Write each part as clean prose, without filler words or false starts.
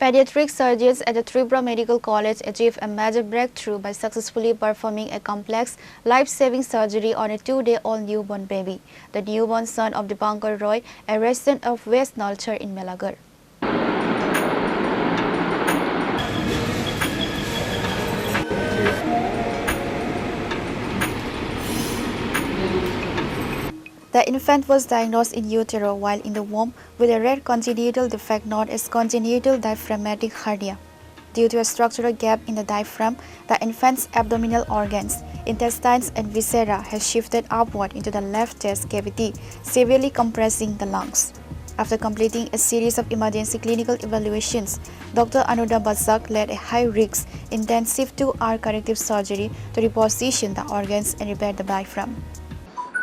Pediatric surgeons at the Tripura Medical College achieved a major breakthrough by successfully performing a complex, life-saving surgery on a 2-day-old newborn baby, the newborn son of Dipankar Roy, a resident of West Nalchar in Melagar. The infant was diagnosed in utero while in the womb with a rare congenital defect known as congenital diaphragmatic hernia. Due to a structural gap in the diaphragm, the infant's abdominal organs, intestines and viscera has shifted upward into the left chest cavity, severely compressing the lungs. After completing a series of emergency clinical evaluations, Dr. Anuda Bazak led a high-risk, intensive 2-hour corrective surgery to reposition the organs and repair the diaphragm.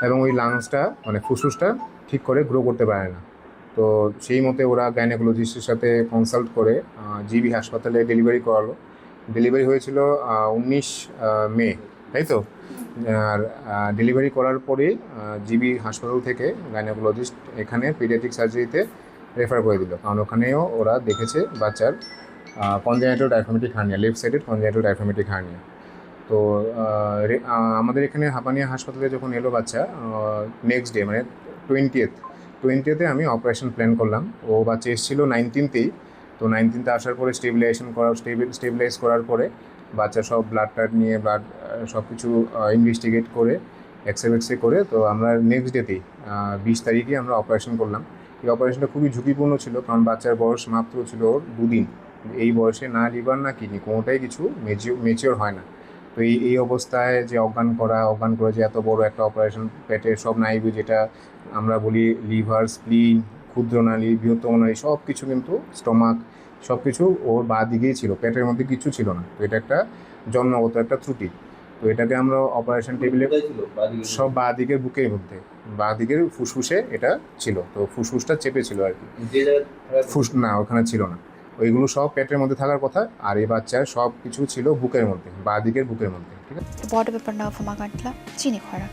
এবং ওই লাংসটা মানে ফুসফুসটা ঠিক করে grow করতে পারে না। তো সেই মতে ওরা গাইনোকোলজিস্টের সাথে কনসাল্ট করে জিবি হাসপাতালে ডেলিভারি করালো। ডেলিভারি হয়েছিল 19 মে, তাই তো? আর ডেলিভারি করার পরে জিবি হাসপাতাল থেকে গাইনোকোলজিস্ট এখানে পিডিয়াট্রিক সার্জারিতে রেফার করে দিল, কারণ ওখানেও ওরা দেখেছে বাচ্চার কনজেনিটাল ডায়াফ্রাগমেটিক হার্নিয়া, লেফট সাইডের কনজেনিটাল ডায়াফ্রাগমেটিক হার্নিয়া। তো আমাদের এখানে হাপানিয়া হাসপাতালে যখন এলো বাচ্চা, নেক্সট ডে মানে 20th আমি অপারেশন প্ল্যান করলাম। ও বাচ্চা এসেছিলো 19th-এই। তো 19th আসার পরে স্টেবিলাইজ করার পরে বাচ্চা সব ব্লাড নিয়ে সব কিছু ইনভেস্টিগেট করে এক্সরে করে তো আমরা নেক্সট ডেতেই 20 তারিখে আমরা অপারেশন করলাম। এই অপারেশনটা খুবই ঝুঁকিপূর্ণ ছিল, কারণ বাচ্চার বয়স মাত্র ছিল 2 দিন। এই বয়সে না লিভার না কিডনি কোনোটাই কিছু ম্যাচিওর হয় না। তো এই অবস্থায় যে অজ্ঞান করে যে এত বড় একটা অপারেশন, পেটের সব নাড়ি যেটা আমরা বলি লিভার, স্প্লিন, ক্ষুদ্রনালী, বৃহত্তম নালী সব কিছু কিন্তু স্টমাক সব কিছু ওর বাঁ দিকেই ছিল, পেটের মধ্যে কিছু ছিল না। তো এটা একটা জন্মগত একটা ত্রুটি। তো এটাকে আমরা অপারেশন টেবিলে সব বাঁ দিকের বুকের মধ্যে, বাঁ দিকের ফুসফুসে এটা ছিল। তো ফুসফুসটা চেপে ছিল আর কি, না ওখানে ছিল না। ওইগুলো সব পেটের মধ্যে থাকার কথা, আর এই বাচ্চার সব কিছু ছিল বুকের মধ্যে, বাঁ দিকের বুকের মধ্যে। ঠিক আছে। বড় ব্যাপার না, ফমাগাটলা চিনি খরা।